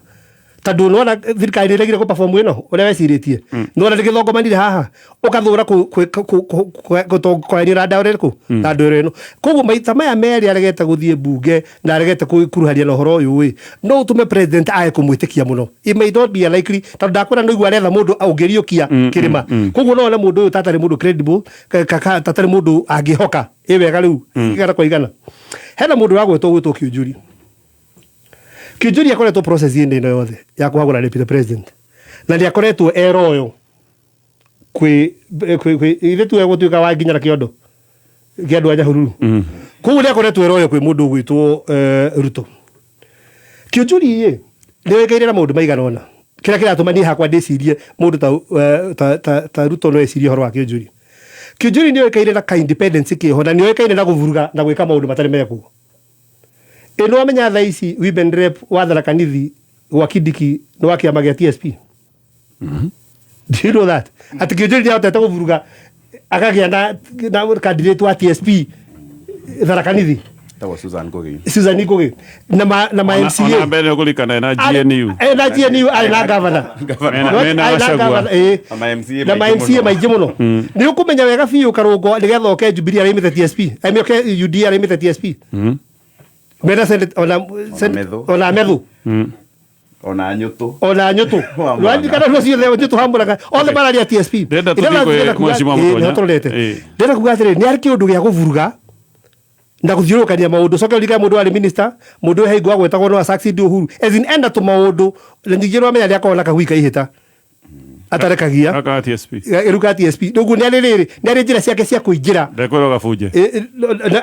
tondu nona thirikari regire ko perform ino ore weciritie nona rigithongomanire haha ukathura kwenira ndaure ku na ndure ino koguo maita maya meri aregete guthie bunge na aregete kuruharia na horo uyu no utume president ae kumwitikia muno it may not be likely tondu ndakwira no igwa aretha mundu augeriukia kirima koguo no ona mundu uyu tatari mundu credible tatari mundu angihoka wega riu igana kwa igana hena mundu wagwetwo Kiujuri akoretwo process ino yothe ya kuhagura deputy president na ndi akoretwo eroyo kwi ithe tu egutwika wa nginya na kiondo giandu anya Nyahururu kugu ndi akoretwo eroyo kwi mundu gwitwo Ruto Kiujuri ye ndi wekaire mundu maigana ona kira tumani hakwa ndicirie mundu ta Ruto no ecirie horo wa Kiujuri ndi wekaire na independence kiho na ni wekaire na kuvuruga na gwika maundu matari meko eno amenya tha ici women rep wathara kanithi Wakidiki no wakia magia TSP do you know that at Kiujuri ya utata kuvuruga akagia na candidate wa TSP thara kanithi tawa Susan Kogi na ma MCA ona mbele kulikana na GNU ai na governor na ma MCA maiji muno ni ukumenya wega fiu karongo nigetha oke Jubilee arimite TSP aimioke UD arimite TSP mera senate ona methu ona nyutu wandi kana no cio leo nyutu hamburaga ole bararia TSP ndenda mwashimwa mutonya ndenda kugatire ni ariki undu gia kuvuruga na kuthiurukania maundu soke ulika mundu ari minister mundu heigo agwetagwo no succeed Uhuru as in enda to maundu ndigiro amenya ria kona kahuika ihita atarekagia aka TSP iruka TSP ndugu ni ari njira ciake cia kuingira ndekoro gabuje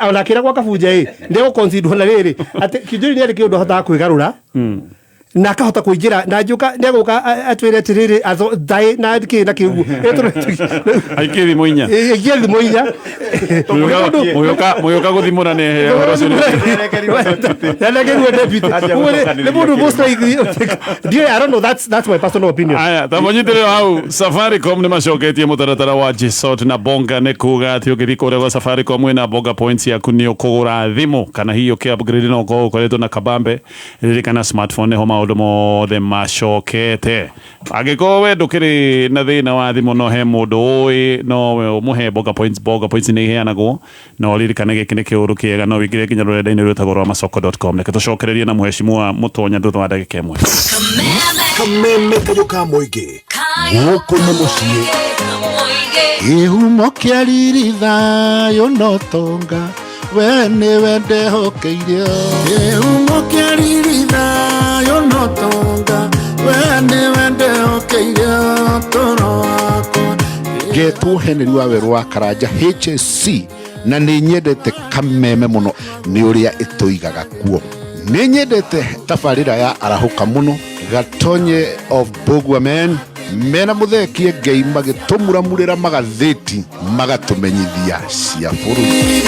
ona kira kwa kabuje ndego consider na riri ati Kiujuri ni ari kiundu hota kwigarura na kahota kuingira na njuka neguka atwire tiriri azo dai na ki na kiugu aikiri muinya muyoka guthimura ne horo cio yana keru deputy le mundu most dear I don't know that's my personal opinion aya tamonyitire hau Safaricom ni macoketie mutaratara wa Jesot na bonga ne kuga ati ugithikore wa Safaricom na bonga points ya kunio kugura thimu kana hiyo ke upgrade no ko koleto na kabambe riri kana smartphone homa maundu mothe macokete agiko we ndukiri na thina wa thimu no he mundu ui no muhe bonga points ni heanagwo no ririkane giki ni kiuru kiega no wingire kinya rurenda-ini rwitagwo rwa masoko.com reke tucokererie na muheshimiwa mutonya thutha wa ndagika imwe kameme kayoka moige guku ni mucii ihumo kia ririthayo no tonga we niwe ndehokeire ihumo kia ririthayo no tonga we niwe ndehokeire toro wakwa getwo Henry Waweru wa Karanja HSC na ni nyendete kameme muno ni uria ituigaga kuo ni nyendete tabarira ya arahuka muno gatonye of Bogwamen mena muthekie Ngai magitumuramurira magatheti magatumenyithia cia bũrũri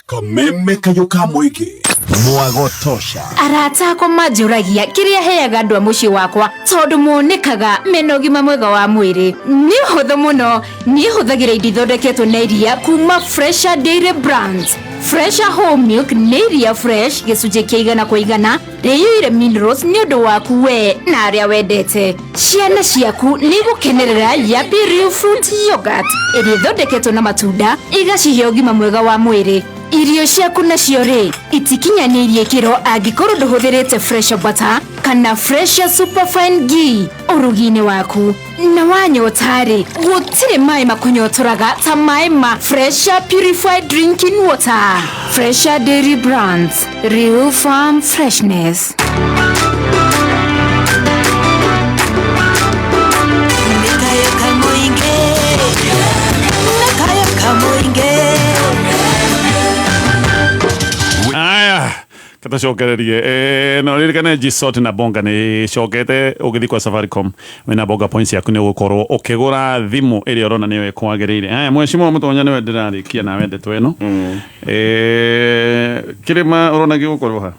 kameme kayoka moige Mwagotosha. Arata akwa manjuragia kiria heaga andu a mucii wakwa tondu monekaga mena ũgima mwega wa mwĩrĩ. Nĩ hũthũ mũno, niĩ hũthagĩra indo ithondeketwo na iria kuma Fresher Dairy Brands. Fresher Whole Milk nĩ iria fresh gĩcunjĩ kĩa 100% rĩiyũire minerals nĩ ũndũ waku we na arĩa wendete. Ciana ciaku nĩ igũkenerera Yapi Real Fruit Yogurt ĩrĩa ĩthondeketwo na matunda igacihe ũgima mwega wa mwĩrĩ. Irio ciaku nacio rĩ itikinyanĩirie kĩro angĩkorwo ndũhũthĩrĩte Fresher Butter kana Fresher Superfine Ghee ũrugi-inĩ waku. Na wanyota rĩ gũtirĩ maĩ makũnyotoraga ta maĩ ma Fresher Purified Drinking Water. Fresher Dairy Brands, Real Farm Freshness. Kata cokererie no ririkane G-Sort na bonga nĩ cokete ũgĩthiĩ kwa Safaricom wĩna bonga points yaku nĩ ũgũkorwo ũkĩgũra thimũ ĩrĩa ũrona nĩyo ĩkwagĩrĩire. Mheshimiwa Mũtonya nĩwe ndĩrarĩkia nawe ndeto ĩno kĩrĩma ũrona gĩgũkorwo ha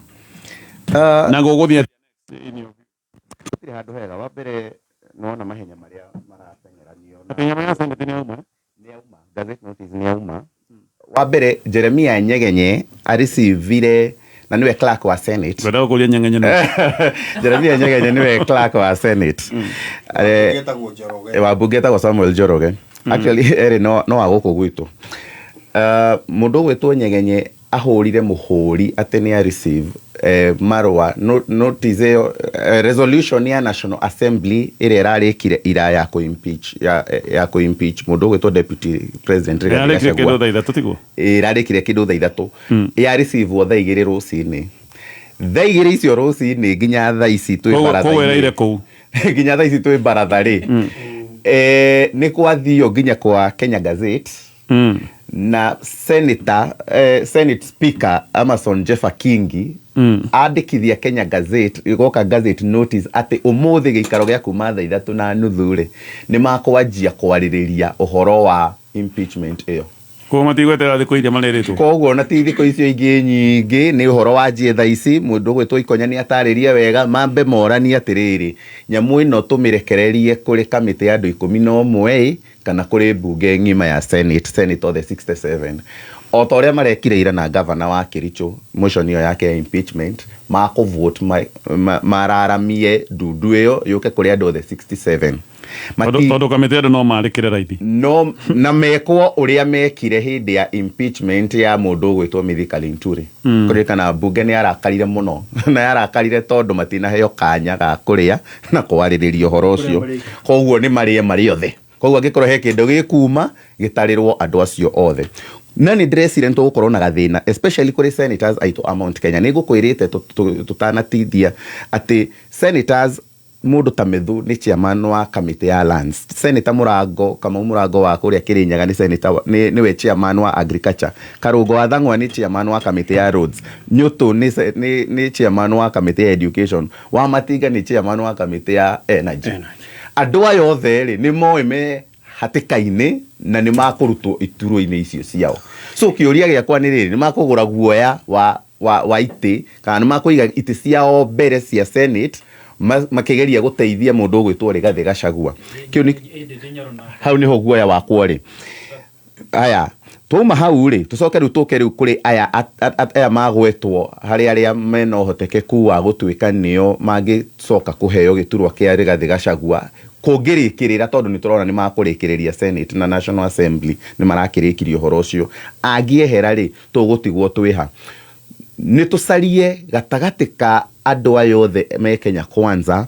na gũgũthiĩ gũtirĩ handũ hega. Wa mbere nĩwona mahenya marĩa marateng'eranio mahenya marĩa Senate nĩauma gazette notice nĩauma. Wa mbere Jeremia Nyegenye arecivire na niwe clerk wa Senate. Wenda ũkũria Nyegenye no Jeremia Nyegenye niwe clerk wa Senate. Wa bunge etagwo Samuel Njoroge. Actually eri no agũkũ gwitũ. Mũndũ gwĩtwo Nyegenye ahũrire mũhũri atĩ nĩ receive marũa notice resolution ya National Assembly ĩrĩa ĩrarĩkire ira ya kũ-impeach mũndũ gwĩtwo deputy president ĩrarĩkire kĩndũ thaa 3 tiguo ĩrarĩkire kĩndũ thaa 3 ya receive thaa 2 rũcinĩ. Thaa 2 icio rũcinĩ nginya thaa ici twĩ baratha kũwereire kũu nginya thaa ici twĩ baratha rĩ nĩ kwathio nginya kwa Kenya Gazette na Senate Speaker Amason Jeffa Kingi andĩkithia Kenya Gazette igoka Gazette notice atĩ ũmũthĩ gĩikaro gĩa kuma thaa 3:30 rĩ nĩ makwanjia kwarĩrĩria ũhoro wa impeachment ĩyo. Kwa matigwetera thikũ iria marĩrĩtwo. Koguo na ti thikũ icio ingĩ nyingĩ nĩ ũhoro wa njie thaa ici mũndũ gwĩtwo Ikonya nĩ atarĩria wega mambe morani atĩrĩrĩ nyamũ ĩno tũmĩrekererie kũrĩ kamĩtĩ ya andũ 11 kana kũrĩ mbunge ng'ima ya Senate of the 67. O ta ũrĩa marekire ira na governor wa Kericho motion ĩyo yake ya impeachment makũvote mararamie ndundu ĩyo yũke kũrĩ andũ the 67. Tondũ kamĩtĩ andũ no marĩkĩre raithi no na mekwo ũrĩa mekire hĩndĩ ya impeachment ya mũndũ gwĩtwo Mithika Linturi. Kũrĩ kana mbunge nĩ arakarire mũno na yarakarire tondũ matinaheo kanya ga kũrĩa na kwarĩrĩria ũhoro ũcio. Koguo nĩ marĩ othe. Koguo angĩkorwo he kĩndũ gĩkuma gĩtarĩrwo andũ acio othe. Na nĩ ndĩrecire nĩtũgũkorwo na gathĩna especially kũrĩ senators aitũ a Mount Kenya. Nĩ ngũkwĩrĩte tũtanatithia atĩ senators mũndũ ta Methu nĩ chairman wa kamĩtĩ ya lands. Senator Kamau Mũrango wa kũrĩa Kĩrĩnyaga nĩ senator nĩwe chairman wa agriculture. Karũngo wa Thang'wa nĩ chairman wa kamĩtĩ ya roads. Nyũtũ nĩ chairman wa kamĩtĩ ya education. Wa Matinga nĩ chairman wa kamĩtĩ ya energy. Andũ aya othe rĩ nĩ moĩ me hatĩka-inĩ na nĩ makũrutwo iturwo-inĩ icio ciao. So kĩũria gĩakwa nĩ rĩrĩ nĩ makũgũra guoya wa itĩ kana nĩ makũiga itĩ ciao mbere cia Senate makĩgeria gũteithia mũndũ gwĩtwo Rigathĩ Gachagua. Hau nĩho guoya wakwa rĩ. Aya tuma hau rĩ tũcoke rĩu tũke rĩu kũrĩ aya magwetwo harĩ arĩa mena ũhotekeku wa gũtuĩka nĩo mangĩcoka kũheo gĩturwa kĩa Rigathĩ Gachagua kũngĩrĩkĩrĩra tondũ nĩ tũrona nĩ makũrĩkĩrĩria Senate na National Assembly nĩ marakĩrĩkirie ũhoro ũcio. Angĩehera rĩ tũgũtigwo twĩha. Nĩ tũcarie gatagatĩ ka andũ aya othe me Kenya Kwanza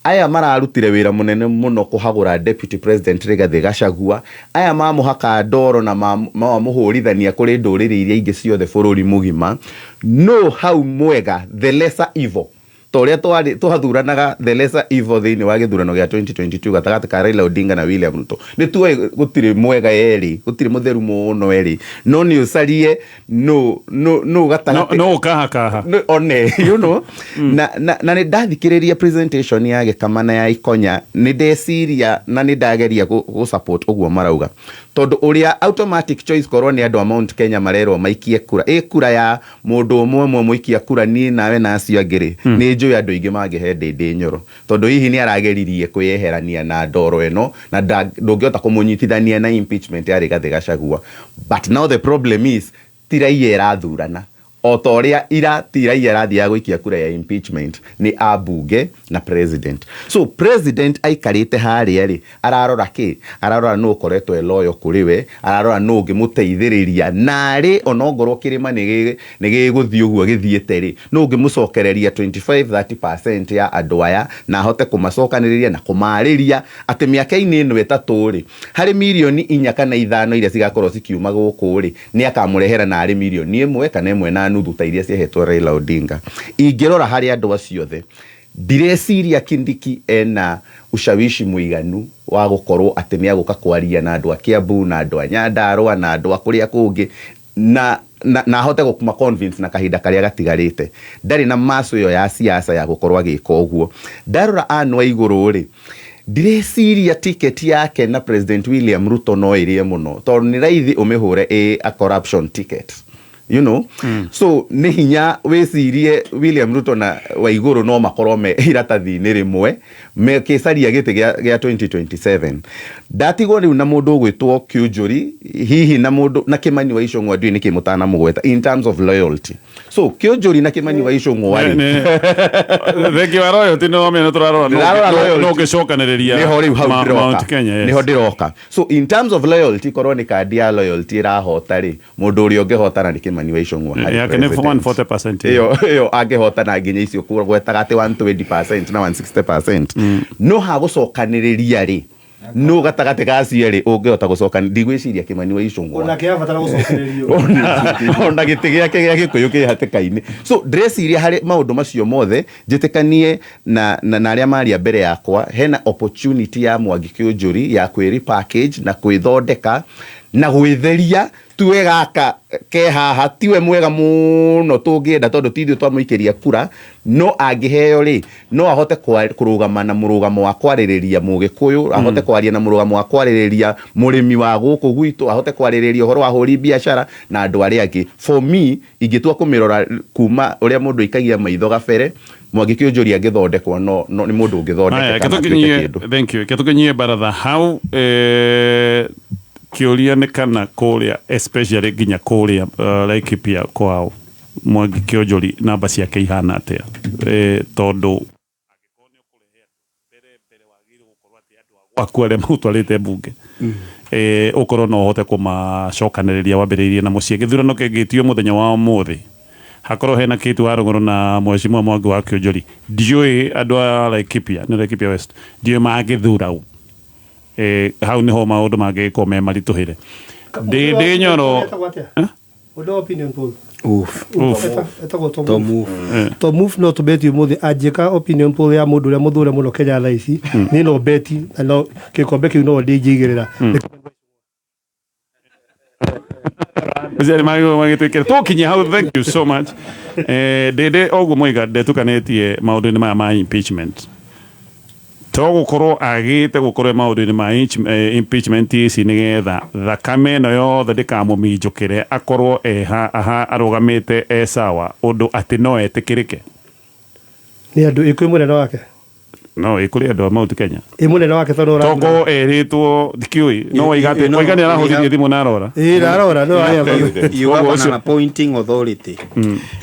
aya mararutire wĩra mũnene mũno kũhagũra deputy president Rigathĩ Gachagua. Aya mamũhaka ndoro na mamũhũrithania kũrĩ ndũrĩrĩ iria ingĩ ciothe bũrũri mũgima. No hau mwega the lesser evil toria twathuranaga the lesser evil thĩinĩ wa gĩthurano gĩa 2022 gatagatĩ ka Raila Odinga na William Ruto. Nĩ tuoĩ gũtirĩ mwega erĩ gũtirĩ mũtheru mũno erĩ no nĩ ũcarie no gatagatĩ no kaha one you know na nĩ ndathikĩrĩria presentation ya Gĩkama na ya Ikonya nĩ ndeciria na nĩ ndageria gũ support ũguo marauga tondu uria automatic choice korwo ni andu a Mount Kenya marerwo maikie kura kura ya mundu umwe muikia kura ni nawe na acio angiri ni njui andu ingi mangihe ndindi nyoro tondu hihi ni arageririe kweherania na ndoro eno na ndungihota kumunyitithania na impeachment ya Rigathi Gachagua. But now the problem is tiraia irathurana otoria tiraia irathia gwikia kura ya impeachment ni abunge na president. So president aikarite haria ri ararora no koretwo loyo kuriwe, ararora no ngimuteithiriria nari onongorwo kirima nigi guthii uguo githiete ri no ngimucokereria 25-30% ya andu aya na hote kumacokaniriria na kumariria ati miaka-ini ino etatu ri hari milioni 4 kana 5 iria cigakorwo cikiuma guku ri ni akamurehera na ari milioni 1 kana 1 na nuthu ta iria ciehetwo Raila Odinga. Ingirora hari andu aciothe direciria Kindiki ena ushawishi muiganu wa gukorwo ati ni aguka kwaria na andu a Kiambu na andu a Nyandarua na andu a kuria kungi na hote gukuma convince na kahinda karia gatigarite ndari na maso yo ya siasa ya gukorwo agika uguo. Ndarora anwa iguru ri direciria ticket yake na President William Ruto no irie muno tondu ni raithi umihure a corruption ticket, you know. So ni hinya wecirie William Ruto na Waiguru no makorome iratathi-ini rimwe me kesaria gite gya 2027 datigo riu na mundu gwitwo Kiujuri hihi na mundu na Kimani wa Icũng'wa ndui ni kimutana mugweta in terms of loyalty. So Kiujuri na Kimani wa Icũng'wa theki wa loyalty no me no turarora no gicokaniriria Mount Kenya niho ndiroka. So in terms of loyalty korwo ni kandi ya loyalty irahota ri mundu uri ungihotana ni Kimani wa Icũng'wa yake ni 140%. Iyo angihotana nginya icio gwetaga ati 120% na 160%. No hagucokaniriria ri no gatagate gacio ri ungihota gucokana ndigwiciria Kimani wa Icũng'wa ona kiabatara gucokaniririo ona gite giake gia Gikuyu ki hatikaini. So dressiria hari maundu macio mothe jitikanie na aria maria mbere yakwa hena opportunity ya Mwangi Kiunjuri ya kwiri package na kwithondeka na gwitheria tuwe gaka ke haha tiwe mwega muno tungienda tondu tithio twamuikiria kura no angiheo ri no ahote kurugama na murugamo wa kwaririria Mugikuyu, ahote kwaria na murugamo wa kwaririria murimi wa guku gwitu, ahote kwaririria uhoro wa huri biashara na andu aria angi. For me ingitua kumirora kuma uria mundu ikagia maitho gabere Mwangi Kiunjuri angithondekwo no ni mundu ungithondeka. Thank you. Ketukinyie baratha hau kiuria ni kana kuria especially ginya kuria Laikipia kwao Mwangi Kiunjuri namba ciake ihana atia tondu angikoni ukurehea mbere wagire gukorwo ati andu akware mutwarite bunge ukorwo no hote kumacokaniriria wambiriirie na mucie githurano kengitio muthenya wa muthi hakorwo hena kitu aruguru na Mheshimiwa Mwangi wa Kiunjuri ndiui andu a Laikipia ni Laikipia West ndiui magithurau hau niho maundu mangiko me marituhire ndi nyoro odo opinion poll to move no to bet you muthi ajika opinion poll ya mundu ria muthure muno Kenya thaici ni no beti no kikombe kiu no ndingigirira Mzee magitwikira tukinya hau. Thank you so much. Dede ogu mwiga ndetukanetie maundu-ini ma impeachment to gukorwo agite gukorwo maundu-ini ma impeachment ici nigetha thakame no yothe ndikamuminjukire akorwo aha arugamite sawa undu ati no etikirike ni andu ikwi munene wake no ikuri andu a Mount Kenya munene wake toko eritwo thikiui no waigate waigani arahuririe thimu na arora no you have an appointing authority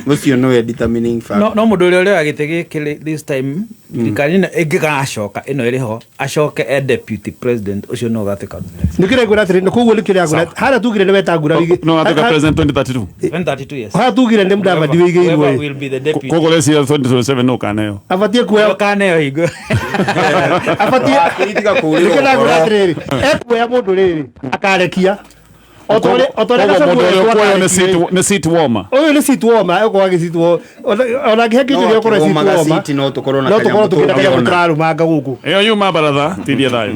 mucio no determining factor no mundu uria agite gikiri this time thikari na ingigacoka ino iriho acoke deputy president ucio no gatika nikire ngura atiri kuguo nikire ngura hara tugire ni weta ngura no atuka president 2032 yes hara tugire ndi mudavadi wigiirwo will be the deputy kuguo lesi 2027 no kaneo abatie kuya kaneo higo abatie kritika kuuria nikire ngura atiri ekuya mundu riri akarekia otore ne seat warmer oyo ne seat warmer eko wagi seat warmer ona giheke ndio yokora seat warmer no tukorona no tukorona tukenda kaya mutraru manga guku eyo yuma baratha tiria thayo